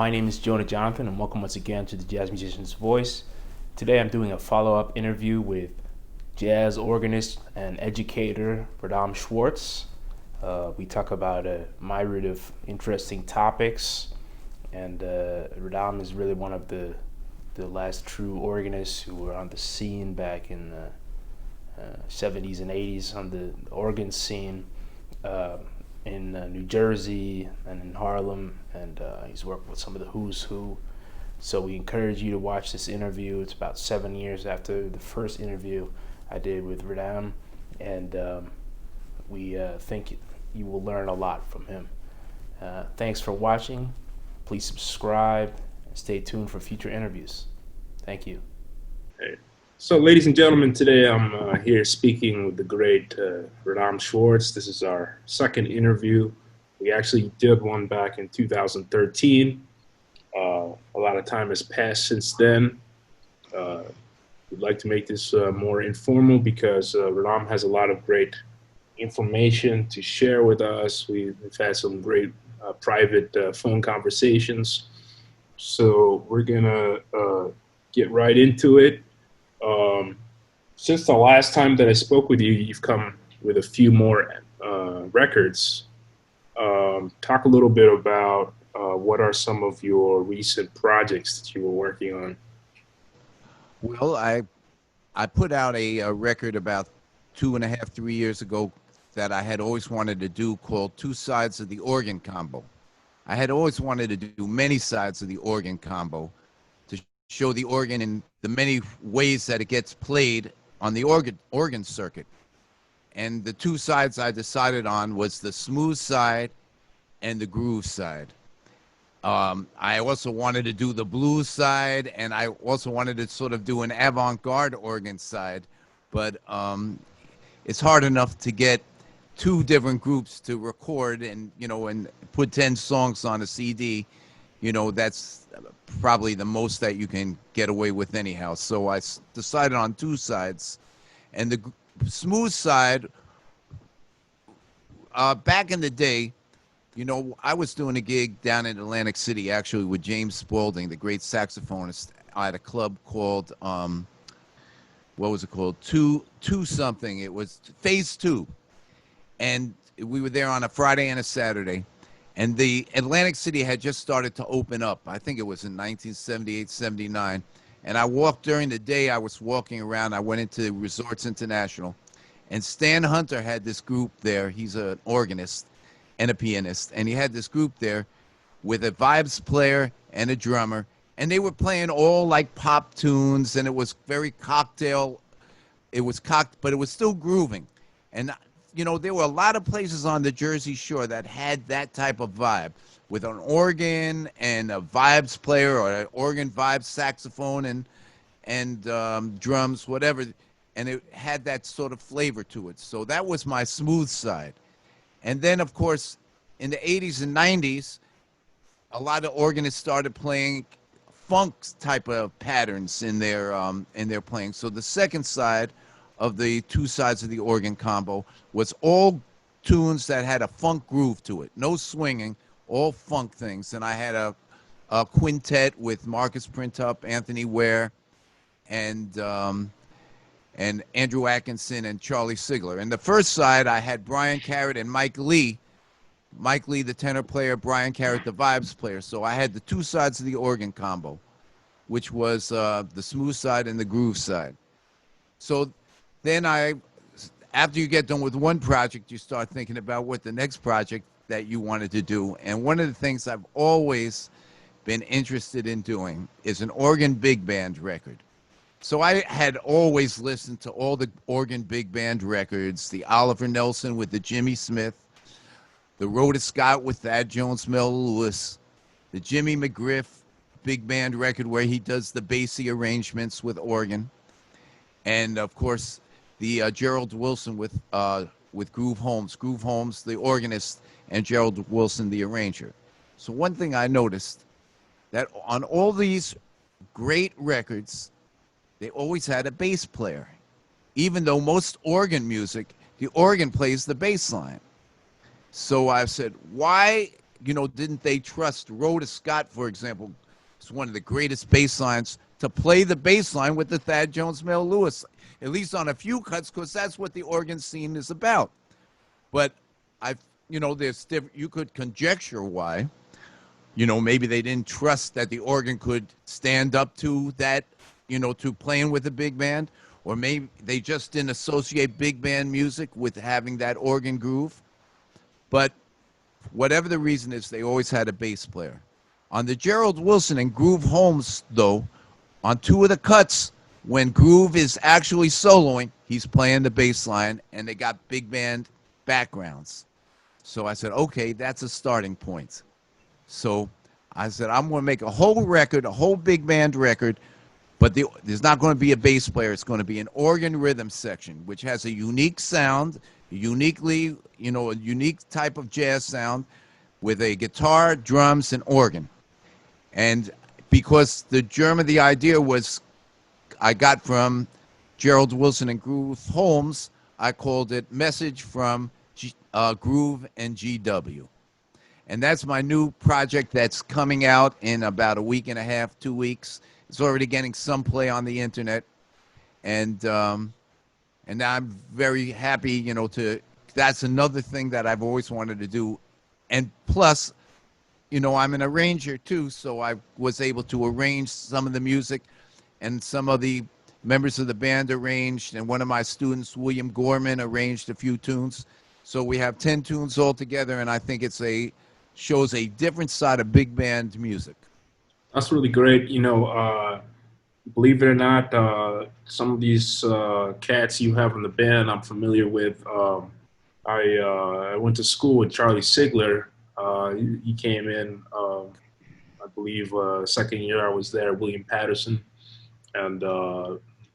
My name is Jonah Jonathan, and welcome once again to the Jazz Musician's Voice. Today I'm doing a follow-up interview with jazz organist and educator Radam Schwartz. We talk about a myriad of interesting topics, and Radam is really one of the last true organists who were on the scene back in the 70s and 80s on the organ scene. In New Jersey and in Harlem, and he's worked with some of the who's who. So we encourage you to watch this interview. It's about 7 years after the first interview I did with Radam, and we think you will learn a lot from him. Thanks for watching. Please subscribe and stay tuned for future interviews. Thank you. Hey. So, ladies and gentlemen, today I'm here speaking with the great Radam Schwartz. This is our second interview. We actually did one back in 2013. A lot of time has passed since then. We'd like to make this more informal because Radam has a lot of great information to share with us. We've had some great private phone conversations. So we're going to get right into it. Since the last time that I spoke with you, you've come with a few more records. Talk a little bit about what are some of your recent projects that you were working on. Well, I put out a record about 2.5, 3 years ago that I had always wanted to do called Two Sides of the Organ Combo. I had always wanted to do many sides of the organ combo to show the organ in the many ways that it gets played on the organ circuit. And the two sides I decided on was the smooth side and the groove side. I also wanted to do the blues side, and I also wanted to sort of do an avant-garde organ side, but it's hard enough to get two different groups to record and put 10 songs on a CD. That's probably the most that you can get away with anyhow. So I decided on two sides. And the smooth side, back in the day, I was doing a gig down in Atlantic City, actually, with James Spaulding, the great saxophonist, at a club called, what was it called? Two something. It was Phase 2. And we were there on a Friday and a Saturday. And the Atlantic City had just started to open up. I think it was in 1978, 79. And I walked during the day. I was walking around. I went into Resorts International. And Stan Hunter had this group there. He's an organist and a pianist. And he had this group there with a vibes player and a drummer. And they were playing all like pop tunes. And it was very cocktail. It was but it was still grooving. And there were a lot of places on the Jersey Shore that had that type of vibe with an organ and a vibes player or an organ vibes saxophone and drums, whatever. And it had that sort of flavor to it. So that was my smooth side. And then, of course, in the 80s and 90s, a lot of organists started playing funk type of patterns in their playing. So the second side of the two sides of the organ combo was all tunes that had a funk groove to it. No swinging, all funk things. And I had a quintet with Marcus Printup, Anthony Ware, and Andrew Atkinson and Charlie Sigler. And the first side, I had Brian Carrot and Mike Lee. Mike Lee, the tenor player, Brian Carrot, the vibes player. So I had the two sides of the organ combo, which was the smooth side and the groove side. So then after you get done with one project, you start thinking about what the next project that you wanted to do. And one of the things I've always been interested in doing is an organ big band record. So I had always listened to all the organ big band records, the Oliver Nelson with the Jimmy Smith, the Rhoda Scott with Thad Jones, Mel Lewis, the Jimmy McGriff big band record where he does the bassy arrangements with organ, and of course the Gerald Wilson with Groove Holmes, the organist, and Gerald Wilson, the arranger. So one thing I noticed, that on all these great records, they always had a bass player. Even though most organ music, the organ plays the bass line. So I said, why didn't they trust Rhoda Scott, for example, is one of the greatest bass lines, to play the bass line with the Thad Jones Mel Lewis, at least on a few cuts, because that's what the organ scene is about. But you could conjecture why. Maybe they didn't trust that the organ could stand up to that, to playing with a big band, or maybe they just didn't associate big band music with having that organ groove. But whatever the reason is, they always had a bass player. On the Gerald Wilson and Groove Holmes, though, on two of the cuts, when Groove is actually soloing, he's playing the bass line, and they got big band backgrounds. So I said, okay, that's a starting point. So I said, I'm going to make a whole record, a whole big band record, but there's not going to be a bass player. It's going to be an organ rhythm section, which has a unique sound, a unique type of jazz sound with a guitar, drums, and organ. And because the idea was I got from Gerald Wilson and Groove Holmes, I called it Message from Groove and GW. And that's my new project that's coming out in about a week and a half, 2 weeks. It's already getting some play on the internet. And I'm very happy, that's another thing that I've always wanted to do. And plus, I'm an arranger too, so I was able to arrange some of the music, and some of the members of the band arranged, and one of my students, William Gorman, arranged a few tunes. So we have 10 tunes all together, and I think shows a different side of big band music. That's really great. Believe it or not, some of these cats you have in the band I'm familiar with. I went to school with Charlie Sigler. He came in, I believe, second year I was there. William Patterson and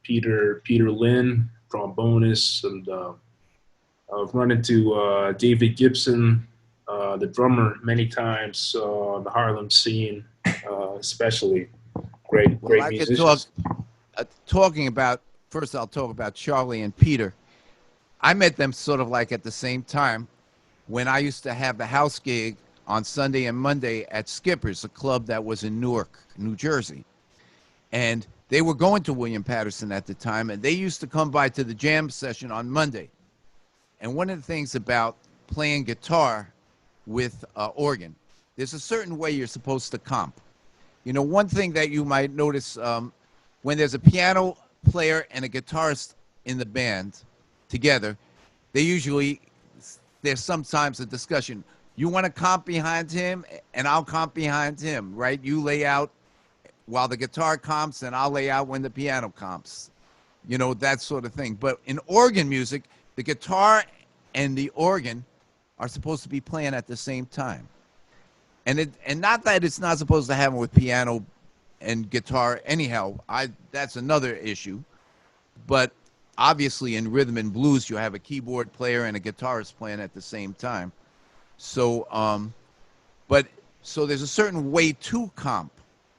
Peter Lynn, trombonist, and I've run into David Gibson, the drummer, many times on the Harlem scene, especially. Great musicians. First I'll talk about Charlie and Peter. I met them sort of like at the same time when I used to have the house gig on Sunday and Monday at Skipper's, a club that was in Newark, New Jersey. And they were going to William Patterson at the time, and they used to come by to the jam session on Monday. And one of the things about playing guitar with organ, there's a certain way you're supposed to comp. One thing that you might notice when there's a piano player and a guitarist in the band together, there's sometimes a discussion. You want to comp behind him, and I'll comp behind him, right? You lay out while the guitar comps, and I'll lay out when the piano comps. That sort of thing. But in organ music, the guitar and the organ are supposed to be playing at the same time. And not that it's not supposed to happen with piano and guitar anyhow. That's another issue. But obviously in rhythm and blues, you have a keyboard player and a guitarist playing at the same time. So so there's a certain way to comp,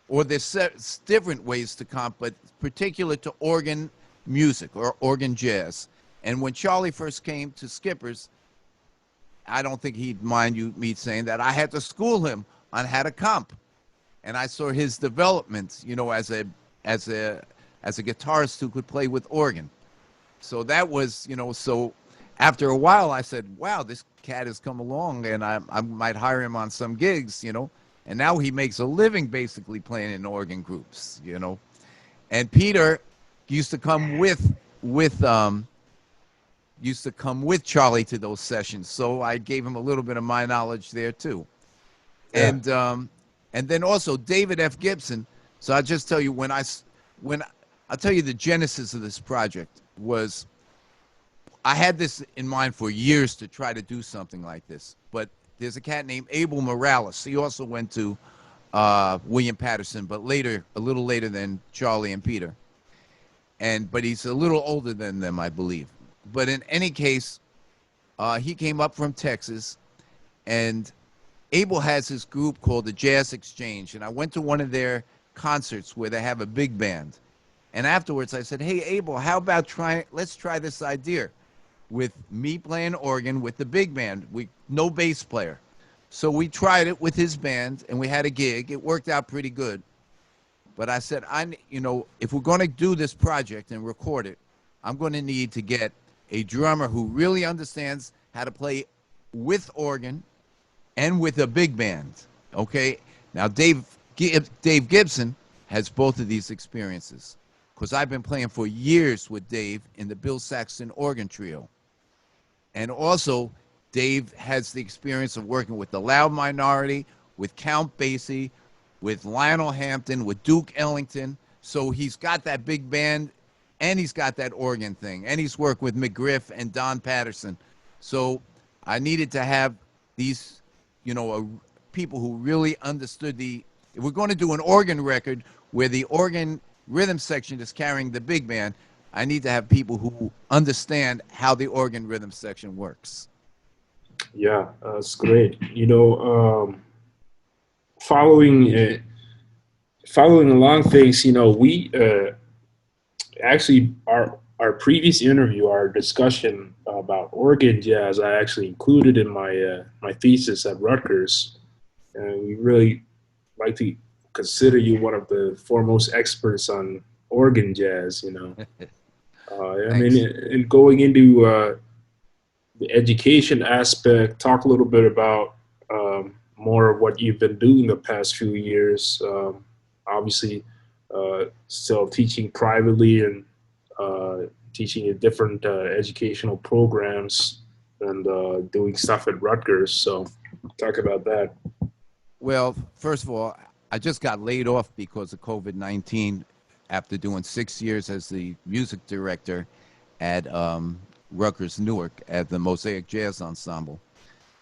or there's different ways to comp, but particular to organ music or organ jazz. And when Charlie first came to Skipper's, I don't think he'd mind me saying that I had to school him on how to comp, and I saw his development, as a guitarist who could play with organ. So that was, so after a while I said, wow, this cat has come along, and I might hire him on some gigs, and now he makes a living basically playing in organ groups, And Peter used to come with Charlie to those sessions, so I gave him a little bit of my knowledge there too. Yeah. And then also David F. Gibson. So I'll just tell you when I'll tell you the genesis of this project was, I had this in mind for years to try to do something like this, but there's a cat named Abel Morales. He also went to William Patterson, but a little later than Charlie and Peter. But he's a little older than them, I believe. But in any case, he came up from Texas, and Abel has this group called the Jazz Exchange, and I went to one of their concerts where they have a big band. And afterwards I said, hey, Abel, how about let's try this idea with me playing organ with the big band, no bass player. So we tried it with his band, and we had a gig. It worked out pretty good. But I said, if we're going to do this project and record it, I'm going to need to get a drummer who really understands how to play with organ and with a big band. Okay? Now, Dave Gibson has both of these experiences, because I've been playing for years with Dave in the Bill Saxton organ trio. And also, Dave has the experience of working with the Loud Minority, with Count Basie, with Lionel Hampton, with Duke Ellington. So he's got that big band, and he's got that organ thing, and he's worked with McGriff and Don Patterson. So I needed to have these, people who really understood if we're going to do an organ record where the organ rhythm section is carrying the big band, I need to have people who understand how the organ rhythm section works. Yeah, that's great. Following along things, we actually our previous interview, our discussion about organ jazz, I actually included in my my thesis at Rutgers, and we really like to consider you one of the foremost experts on organ jazz. I mean, and going into the education aspect, talk a little bit about more of what you've been doing the past few years. Obviously, still teaching privately and teaching in different educational programs and doing stuff at Rutgers. So talk about that. Well, first of all, I just got laid off because of COVID-19 after doing 6 years as the music director at Rutgers Newark at the Mosaic Jazz Ensemble.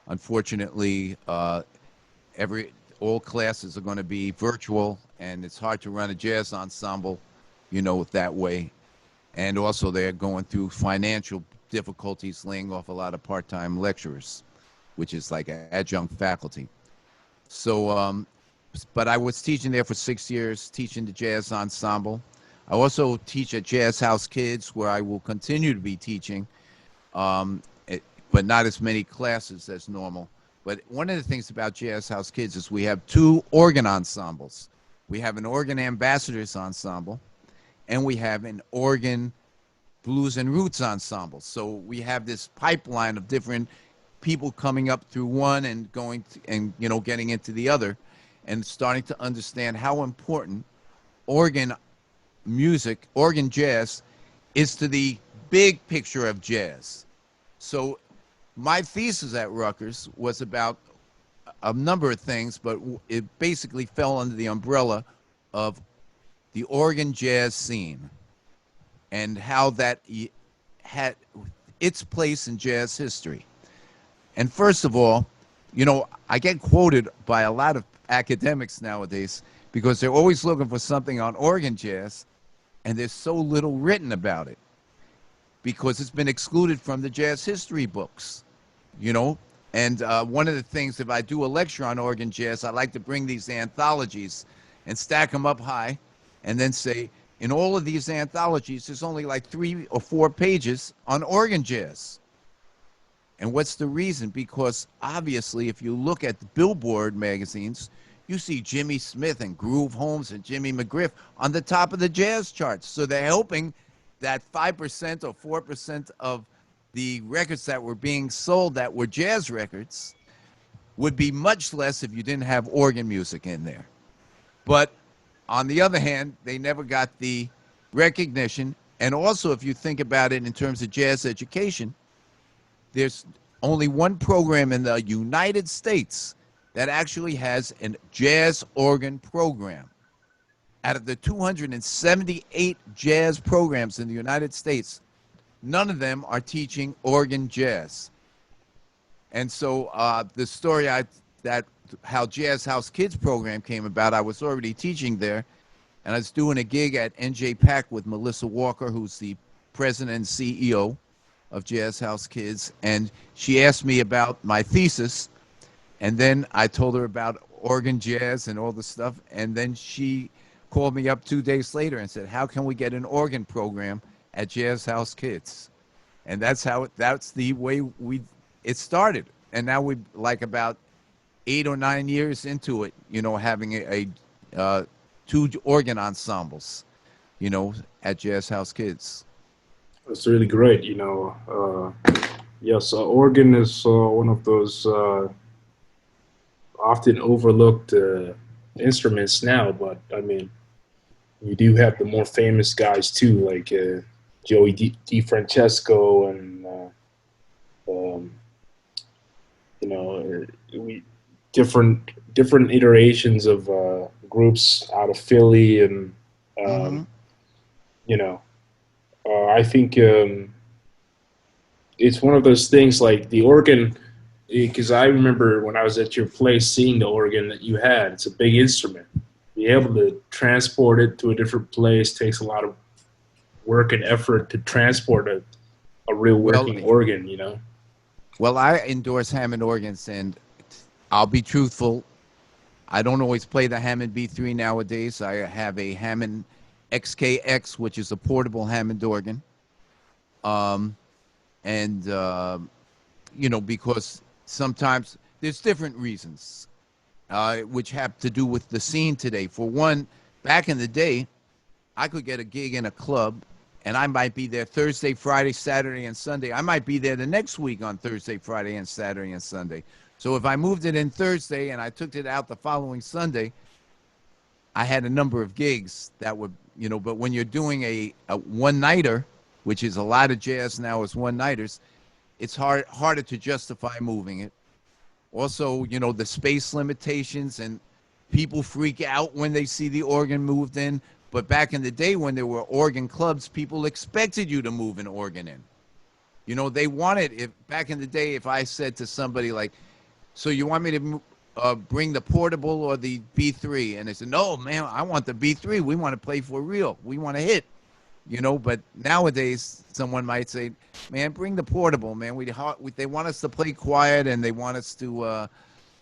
Unfortunately, all classes are going to be virtual, and it's hard to run a jazz ensemble, that way. And also they're going through financial difficulties, laying off a lot of part-time lecturers, which is like adjunct faculty. So, but I was teaching there for 6 years, teaching the jazz ensemble. I also teach at Jazz House Kids, where I will continue to be teaching, but not as many classes as normal. But one of the things about Jazz House Kids is we have 2 organ ensembles. We have an organ ambassadors ensemble, and we have an organ blues and roots ensemble. So we have this pipeline of different people coming up through one and going to, and getting into the other, and starting to understand how important organ music, organ jazz, is to the big picture of jazz. So my thesis at Rutgers was about a number of things, but it basically fell under the umbrella of the organ jazz scene and how that had its place in jazz history. And first of all, I get quoted by a lot of academics nowadays because they're always looking for something on organ jazz, and there's so little written about it because it's been excluded from the jazz history books, And one of the things, if I do a lecture on organ jazz, I like to bring these anthologies and stack them up high and then say, in all of these anthologies, there's only like 3 or 4 pages on organ jazz. And what's the reason? Because obviously, if you look at the Billboard magazines, you see Jimmy Smith and Groove Holmes and Jimmy McGriff on the top of the jazz charts. So they're hoping that 5% or 4% of the records that were being sold that were jazz records would be much less if you didn't have organ music in there. But on the other hand, they never got the recognition. And also, if you think about it in terms of jazz education, there's only one program in the United States that actually has a jazz organ program. Out of the 278 jazz programs in the United States, none of them are teaching organ jazz. And so the story how Jazz House Kids program came about, I was already teaching there, and I was doing a gig at NJPAC with Melissa Walker, who's the president and CEO of Jazz House Kids, and she asked me about my thesis, and then I told her about organ jazz and all the stuff, and then she called me up 2 days later and said, how can we get an organ program at Jazz House Kids? And that's the way it started. And now we like about 8 or 9 years into it, having two organ ensembles, at Jazz House Kids. It's really great, Yes, organ is one of those often overlooked instruments now, but I mean, you do have the more famous guys too, like Joey DiFrancesco and we different iterations of groups out of Philly, and I think it's one of those things like the organ, because I remember when I was at your place seeing the organ that you had. It's a big instrument. Be able to transport it to a different place takes a lot of work and effort to transport a real working organ, Well, I endorse Hammond organs, and I'll be truthful. I don't always play the Hammond B3 nowadays. I have a Hammond XKX, which is a portable Hammond organ. Because sometimes there's different reasons, which have to do with the scene today. For one, back in the day, I could get a gig in a club, and I might be there Thursday, Friday, Saturday, and Sunday. I might be there the next week on Thursday, Friday, and Saturday, and Sunday. So if I moved it in Thursday and I took it out the following Sunday, I had a number of gigs that would, but when you're doing a one-nighter, which is a lot of jazz now is one-nighters, it's harder to justify moving it. Also, the space limitations, and people freak out when they see the organ moved in. But back in the day when there were organ clubs, people expected you to move an organ in. They wanted, back in the day, if I said to somebody like, so you want me to bring the portable or the B3? And they said, no, man, I want the B3. We want to play for real. We want to hit. But nowadays someone might say, man, bring the portable, man. They want us to play quiet, and they want us to,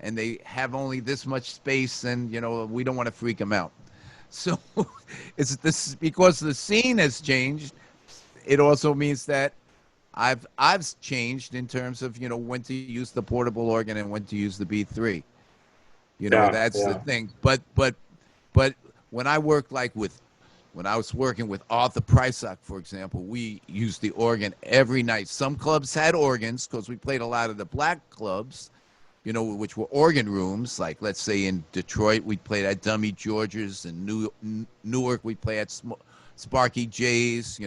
and they have only this much space, and, we don't want to freak them out. So it's this, because the scene has changed. It also means that I've changed in terms of, when to use the portable organ and when to use the B3. That's the thing. But when I worked when I was working with Arthur Prysock, for example, we used the organ every night. Some clubs had organs because we played a lot of the black clubs, which were organ rooms. Like, let's say in Detroit, we played at Dummy George's, and Newark, we played at Sparky J's,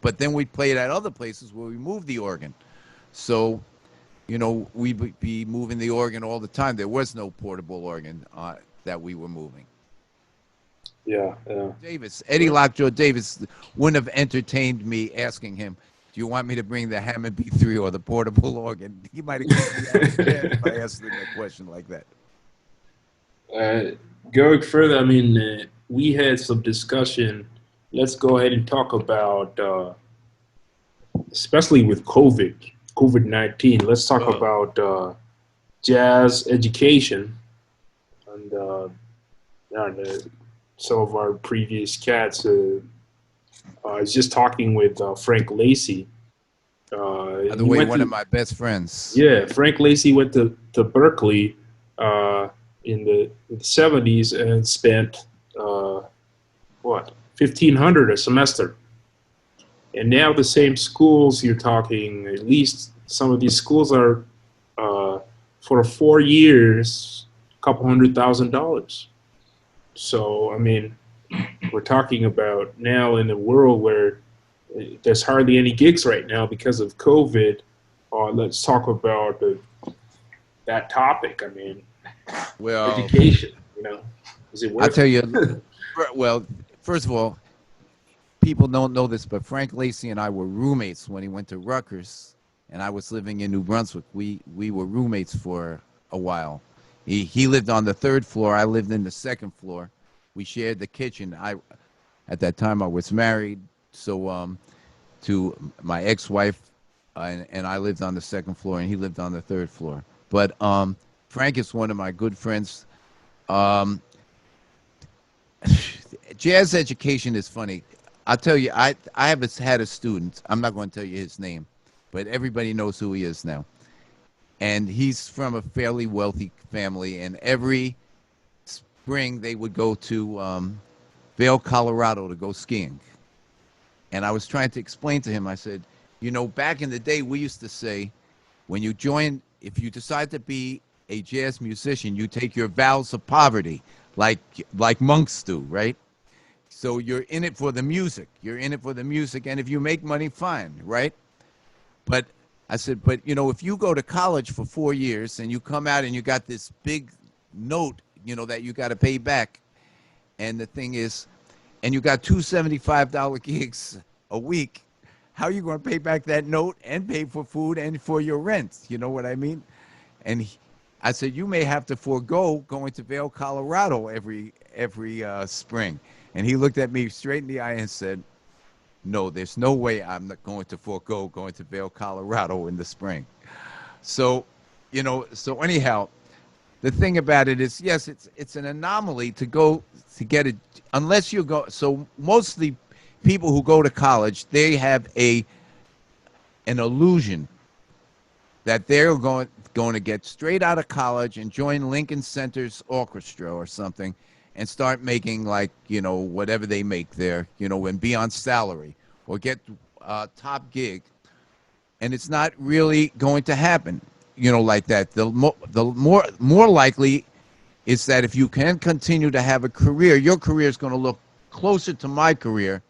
but then we played at other places where we moved the organ. So, we'd be moving the organ all the time. There was no portable organ that we were moving. Yeah. Eddie Lockjaw Davis wouldn't have entertained me asking him, do you want me to bring the Hammond B3 or the portable organ? He might have kicked me out of bed if I asked him a question like that. Going further, I mean, we had some discussion. Let's go ahead and talk about, especially with COVID-19, let's talk about jazz education. And some of our previous cats, I was just talking with Frank Lacey. By the way, one of my best friends. Yeah, Frank Lacey went to Berkeley in the 70s and spent, $1,500 a semester. And now the same schools, you're talking, at least some of these schools are, for 4 years, $200,000. So, I mean, we're talking about now in a world where there's hardly any gigs right now because of COVID. Let's talk about that topic. I mean, education, is it worth it? I'll tell you, well, first of all, people don't know this, but Frank Lacey and I were roommates when he went to Rutgers, and I was living in New Brunswick. We were roommates for a while. He lived on the 3rd floor. I lived in the 2nd floor. We shared the kitchen. At that time, I was married, so to my ex-wife, and I lived on the 2nd floor, and he lived on the 3rd floor. But Frank is one of my good friends. Jazz education is funny. I'll tell you, I have had a student. I'm not going to tell you his name, but everybody knows who he is now. and he's from a fairly wealthy family. And every spring they would go to Vail, Colorado to go skiing. And I was trying to explain to him, I said, you know, back in the day, we used to say, when you join, if you decide to be a jazz musician, you take your vows of poverty, like monks do, right? So you're in it for the music. You're in it for the music. And if you make money, fine, right? But I said, but, you know, if you go to college for 4 years and you come out and you got this big note, you know, that you got to pay back. And the thing is, and you got two $75 gigs a week, how are you going to pay back that note and pay for food and for your rent? You know what I mean? And I said, you may have to forego going to Vail, Colorado every spring. And he looked at me straight in the eye and said, no, there's no way I'm not going to forego going to Vail, Colorado in the spring. So, you know, so anyhow, the thing about it is, yes, it's an anomaly to go to get it, unless you go. So mostly people who go to college, they have an illusion that they're going to get straight out of college and join Lincoln Center's orchestra or something and start making, like, you know, whatever they make there, you know, and be on salary or get a top gig. And it's not really going to happen, you know, like that. The more likely is that if you can continue to have a career, your career is going to look closer to my career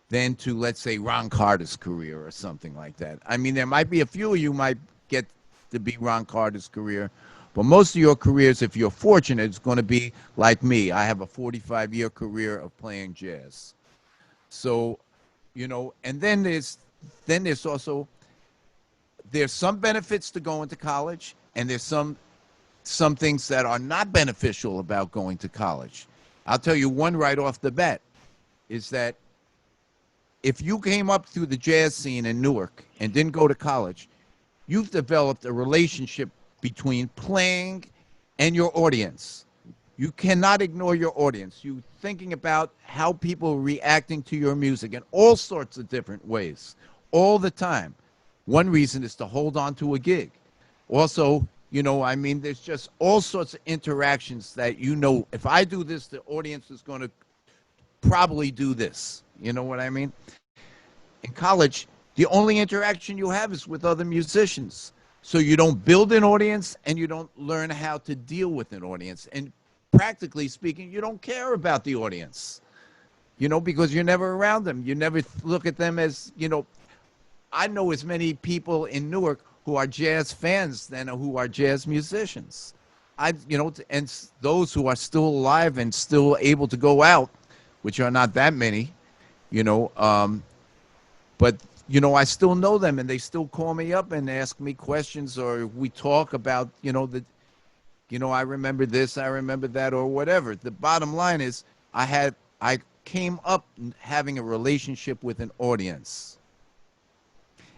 than to, let's say, Ron Carter's career or something like that. I mean, there might be a few of you might get to be Ron Carter's career, but most of your careers, if you're fortunate, it's going to be like me. I have a 45-year career of playing jazz. So, you know, and then there's also, there's some benefits to going to college, and there's some things that are not beneficial about going to college. I'll tell you one right off the bat, is that if you came up through the jazz scene in Newark and didn't go to college, you've developed a relationship between playing and your audience. You cannot ignore your audience. You're thinking about how people are reacting to your music in all sorts of different ways, all the time. One reason is to hold on to a gig. Also, you know, I mean, there's just all sorts of interactions that, you know, if I do this, the audience is going to probably do this. You know what I mean? In college, the only interaction you have is with other musicians. So you don't build an audience and you don't learn how to deal with an audience. And practically speaking, you don't care about the audience, you know, because you're never around them. You never look at them as, you know, I know as many people in Newark who are jazz fans than who are jazz musicians. You know, and those who are still alive and still able to go out, which are not that many, you know, but, you know, I still know them and they still call me up and ask me questions, or we talk about, you know, I remember this, I remember that, or whatever. The bottom line is I came up having a relationship with an audience.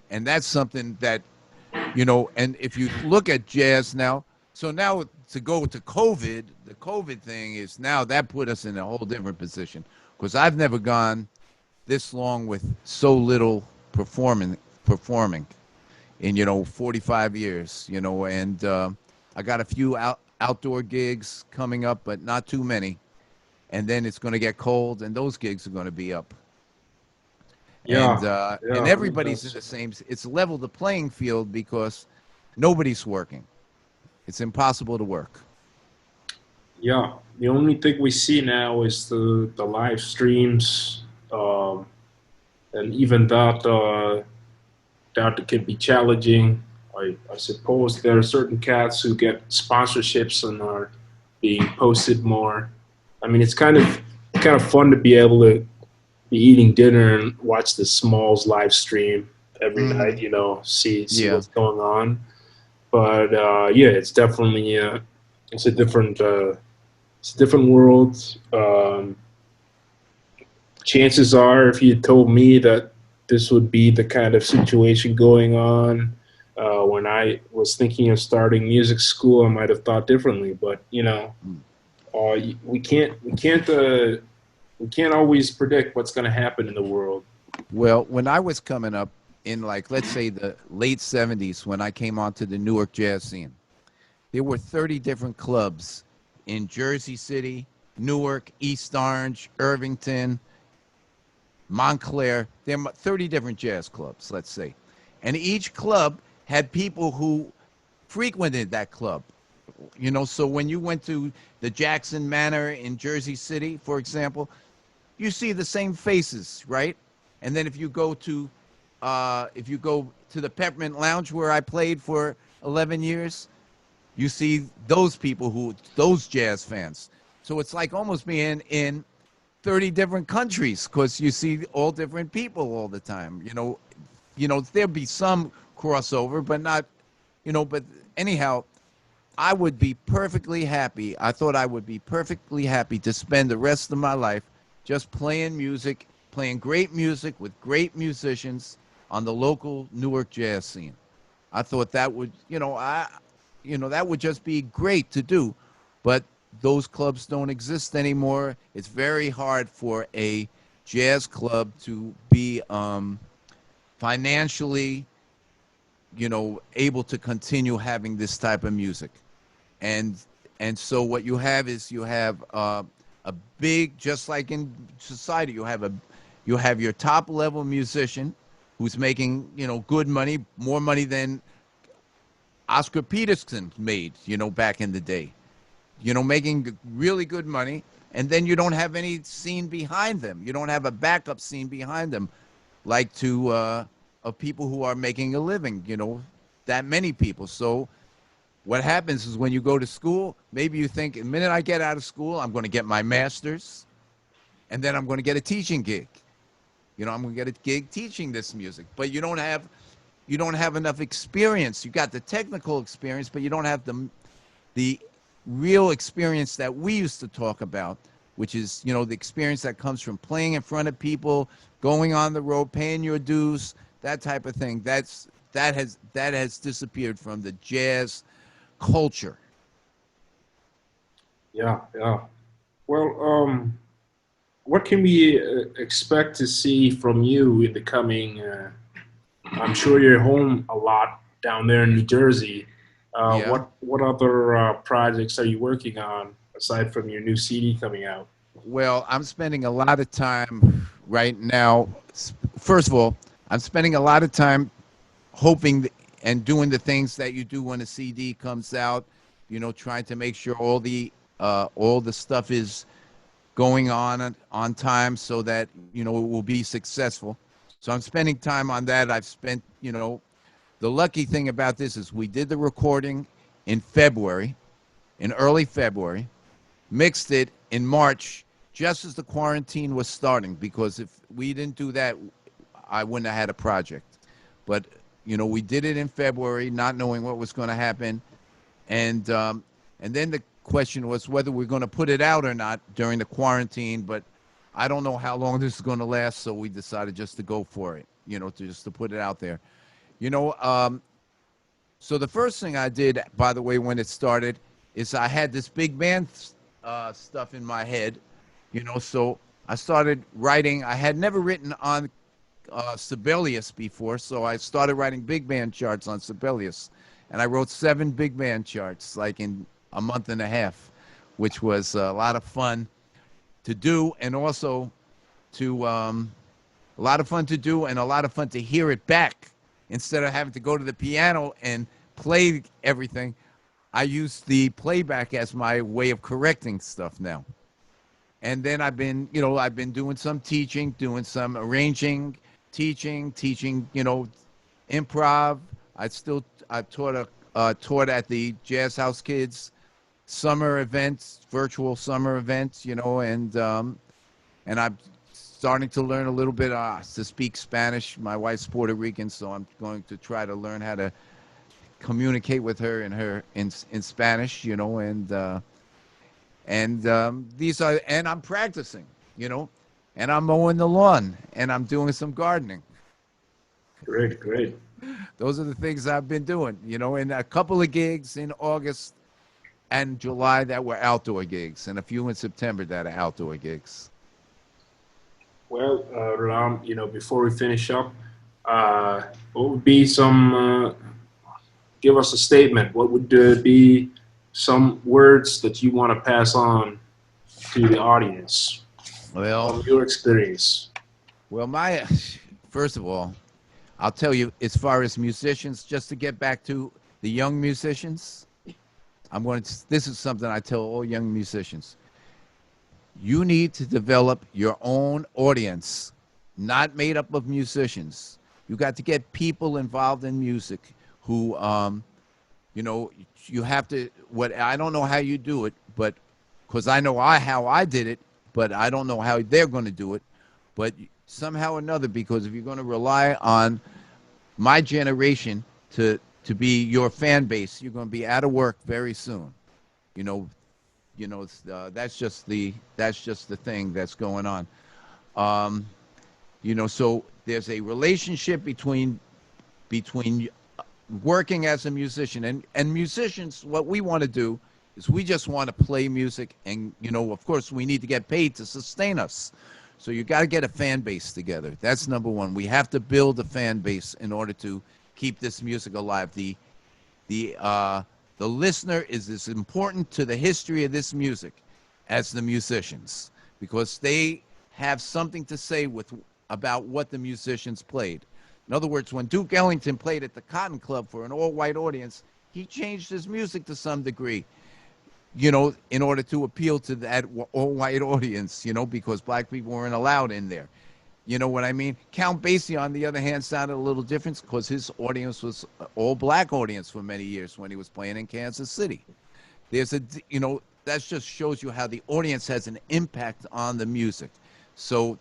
And that's something that, you know, and if you look at jazz now, so now to go to COVID, the COVID thing is now that put us in a whole different position, because I've never gone this long with so little performing in, you know, 45 years, you know, and I got a few outdoor gigs coming up, but not too many. And then it's going to get cold and those gigs are going to be up. Yeah, And everybody's in the same, it's level the playing field because nobody's working. It's impossible to work. Yeah, the only thing we see now is the live streams, and even that can be challenging. I suppose there are certain cats who get sponsorships and are being posted more. I mean, it's kind of fun to be able to be eating dinner and watch the Smalls live stream every night, you know, see what's going on. But yeah, it's definitely it's a different world. Chances are, if you told me that this would be the kind of situation going on when I was thinking of starting music school, I might have thought differently. But you know, we can't always predict what's going to happen in the world. Well, when I was coming up in like, let's say the late 70s when I came onto the Newark jazz scene, there were 30 different clubs in Jersey City, Newark, East Orange, Irvington, Montclair. There are 30 different jazz clubs, let's say. And each club had people who frequented that club. You know, so when you went to the Jackson Manor in Jersey City, for example, you see the same faces, right? And then if you go to the Peppermint Lounge where I played for 11 years, you see those jazz fans. So it's like almost being in 30 different countries because you see all different people all the time. There'll be some crossover, but not, but anyhow, I would be perfectly happy. I thought I would be perfectly happy to spend the rest of my life just playing music, playing great music with great musicians on the local Newark jazz scene. I thought that would, that would just be great to do. But those clubs don't exist anymore. It's very hard for a jazz club to be financially, able to continue having this type of music. And so what you have is a big, just like in society, you have your top level musician who's making, good money, more money than Oscar Peterson made, back in the day, making really good money. And then you don't have any scene behind them. You don't have a backup scene behind them, like of people who are making a living, that many people. So what happens is when you go to school, maybe you think the minute I get out of school, I'm going to get my master's, and then I'm going to get a teaching gig. I'm going to get a gig teaching this music. But you don't have enough experience. You got the technical experience, but you don't have the real experience that we used to talk about, which is, the experience that comes from playing in front of people, going on the road, paying your dues, that type of thing. That has disappeared from the jazz culture. Yeah. Well, what can we expect to see from you in the coming? I'm sure you're home a lot down there in New Jersey. Yeah. What other projects are you working on aside from your new CD coming out? Well, I'm spending a lot of time right now. First of all, I'm spending a lot of time hoping and doing the things that you do when a CD comes out, trying to make sure all the stuff is going on time so that, it will be successful. So I'm spending time on that. I've spent, the lucky thing about this is we did the recording in early February, mixed it in March, just as the quarantine was starting, because if we didn't do that, I wouldn't have had a project. But we did it in February, not knowing what was going to happen, and then the question was whether we're going to put it out or not during the quarantine. But I don't know how long this is going to last, so we decided just to go for it. To put it out there. So the first thing I did, by the way, when it started, is I had this big band stuff in my head. So I started writing. I had never written on Sibelius before, so I started writing big band charts on Sibelius, and I wrote 7 big band charts like in a month and a half, which was a lot of fun to do, and also a lot of fun to do, and a lot of fun to hear it back instead of having to go to the piano and play everything. I use the playback as my way of correcting stuff now. And then I've been doing some teaching, doing some arranging, teaching, improv. I taught at the Jazz House Kids summer events, virtual summer events, and I'm starting to learn a little bit to speak Spanish. My wife's Puerto Rican, so I'm going to try to learn how to communicate with her in Spanish, and I'm practicing, and I'm mowing the lawn, and I'm doing some gardening. Great. Those are the things I've been doing, and a couple of gigs in August and July that were outdoor gigs, and a few in September that are outdoor gigs. Well, Ram, before we finish up, What would be some, give us a statement. What would be some words that you want to pass on to the audience Well, from your experience? well, first of all, I'll tell you, as far as musicians, just to get back to the young musicians, this is something I tell all young musicians. You need to develop your own audience, not made up of musicians. You got to get people involved in music who, you have to, I don't know how you do it, but because I know how I did it, but I don't know how they're going to do it. But somehow or another, because if you're going to rely on my generation to be your fan base, you're going to be out of work very soon. That's just the thing that's going on. So there's a relationship between working as a musician and musicians. What we want to do is we just want to play music, and of course we need to get paid to sustain us. So you got to get a fan base together. That's number one. We have to build a fan base in order to keep this music alive. The listener is as important to the history of this music as the musicians, because they have something to say about what the musicians played. In other words, when Duke Ellington played at the Cotton Club for an all-white audience, he changed his music to some degree, in order to appeal to that all-white audience, because black people weren't allowed in there. You know what I mean? Count Basie, on the other hand, sounded a little different because his audience was an all-black audience for many years when he was playing in Kansas City. That just shows you how the audience has an impact on the music. So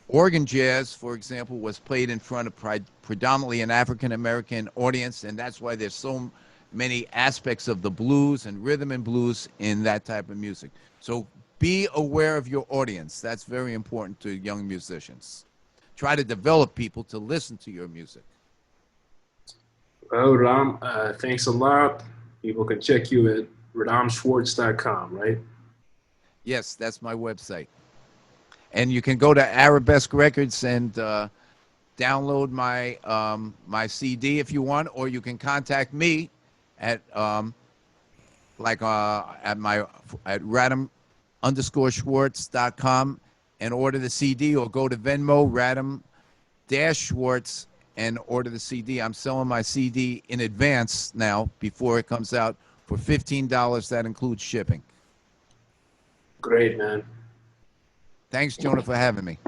organ jazz, for example, was played in front of predominantly an African-American audience, and that's why there's so many aspects of the blues and rhythm and blues in that type of music. So be aware of your audience. That's very important to young musicians. Try to develop people to listen to your music. Well, Ram, thanks a lot. People can check you at radamschwartz.com, right? Yes, that's my website. And you can go to Arabesque Records and download my my CD if you want, or you can contact me at Radam_Schwartz.com and order the CD, or go to Venmo Radam-Schwartz and order the CD. I'm selling my CD in advance now before it comes out for $15. That includes shipping. Great, man. Thanks, Jonah, for having me.